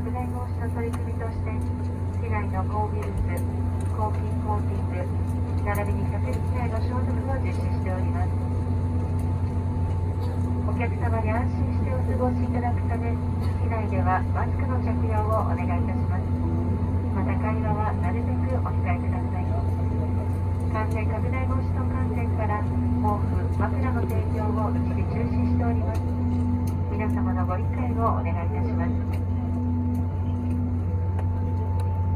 拡大防止の取り組みとして、機内の抗ウイルス、抗菌コーティング、並びに客室内の消毒を実施しております。お客様に安心してお過ごしいただくため、機内ではマスクの着用をお願いいたします。また会話はなるべくお控えください。感染拡大防止の観点から毛布、枕の提供を一時中止しております。皆様のご理解をお願いいたします。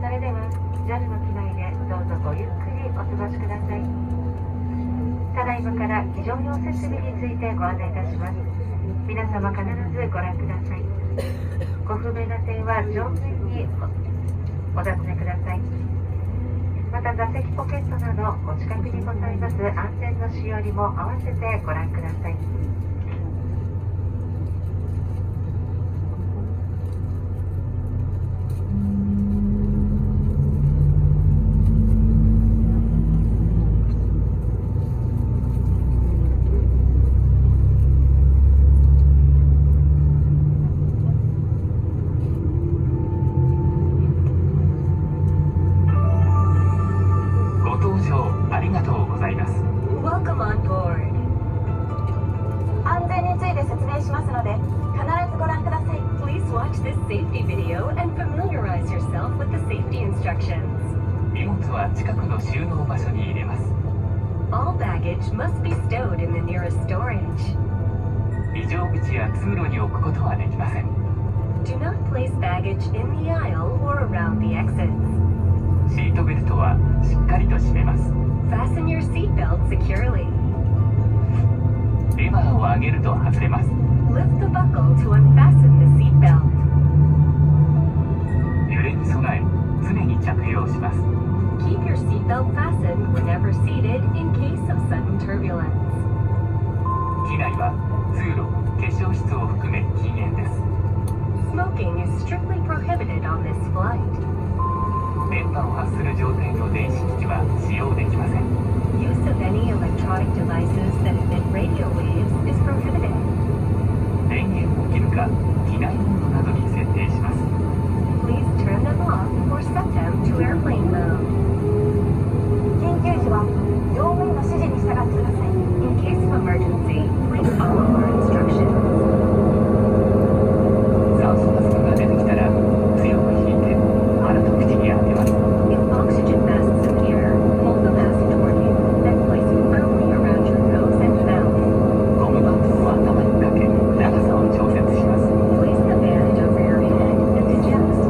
それでは JAL の機内でどうぞごゆっくりお過ごしください。ただいまから非常用設備についてご案内いたします。皆様必ずご覧ください。ご不明な点は上面にお尋ねください。また座席ポケットなどお近くにございます安全のしおりも合わせてご覧ください。Welcome on board. 安全について説明しますので、必ずご覧ください。Please watch this safety video and familiarize yourself with the safety instructions. 荷物は近くの収納場所に入れます。All baggage must be stowed in the nearest storage. 非常口や通路に置くことはできません。Do not place baggage in the aisle or around the exits. シートベルトはしっかりと締めます。Fasten your seatbelt securely. レバーを上げると外れます。Lift the buckle to unfasten the seatbelt. 揺れに備え、常に着用します。Keep your seatbelt fastened whenever seated in case of sudden turbulence. 機内は通路、化粧室を含め禁煙です。Smoking is strictly prohibited on this flight. 電波を発する状態の電子機器は使用できません。Use of any electronic devices that emit radio waves is prohibited. 電源を切るか、機内モードなどに設定します。Please turn them off or set them to airplane mode. 緊急時は乗務員の指示に従ってください。In case of emergency, please follow our instructions. 酸素マスクが出てきたら、強く引いて鼻と口に当てます。If oxygen masks appear, hold the mask toward you, then place it firmly around your nose and mouth. ゴムバンドを頭にかけ、長さを調節します。Place the bandage over your head and adjust.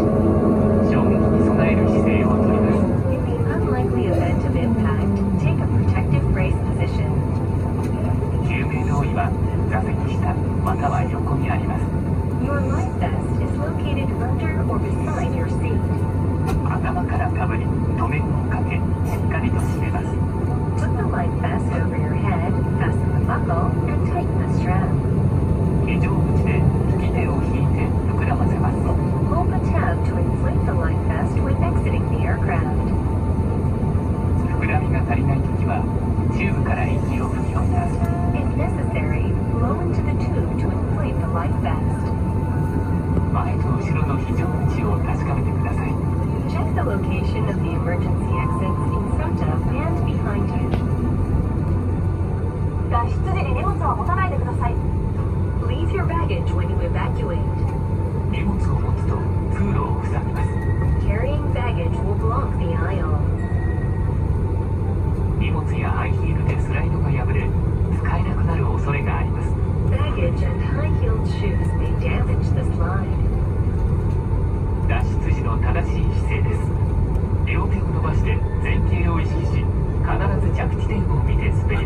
衝撃に備える姿勢をとります。In the unlikely event of impact, take a protective brace position. 救命胴衣は座席下または横にあります。Your life vest is located under or beside your seat. 頭からかぶり、留め具をかけ、しっかりと締めます。Put the life vest over your head, fasten the buckle, and tighten the strap. 非常口で利き手を引いて膨らませます。Hold the tab to inflate the life vest when exiting the aircraft. 膨らみが足りないときは、チューブから息を吹き込みます。If necessary, blow into the tube to inflate the life vest. 前と後ろの非常口を確かめてください。Check the location of the emergency exits in front of and behind you. 脱出時に荷物は持たないでください。Leave your baggage when you evacuate. 荷物を持つと通路を塞ぎます。Carrying baggage will block the aisle. 荷物やハイヒールでスライドが破れ、使えなくなる恐れがあります。Baggage and high-heeled shoes may damage the slide. 脱出時の正しい姿勢です。両手を伸ばして前傾を意識し、必ず着地点を見て滑り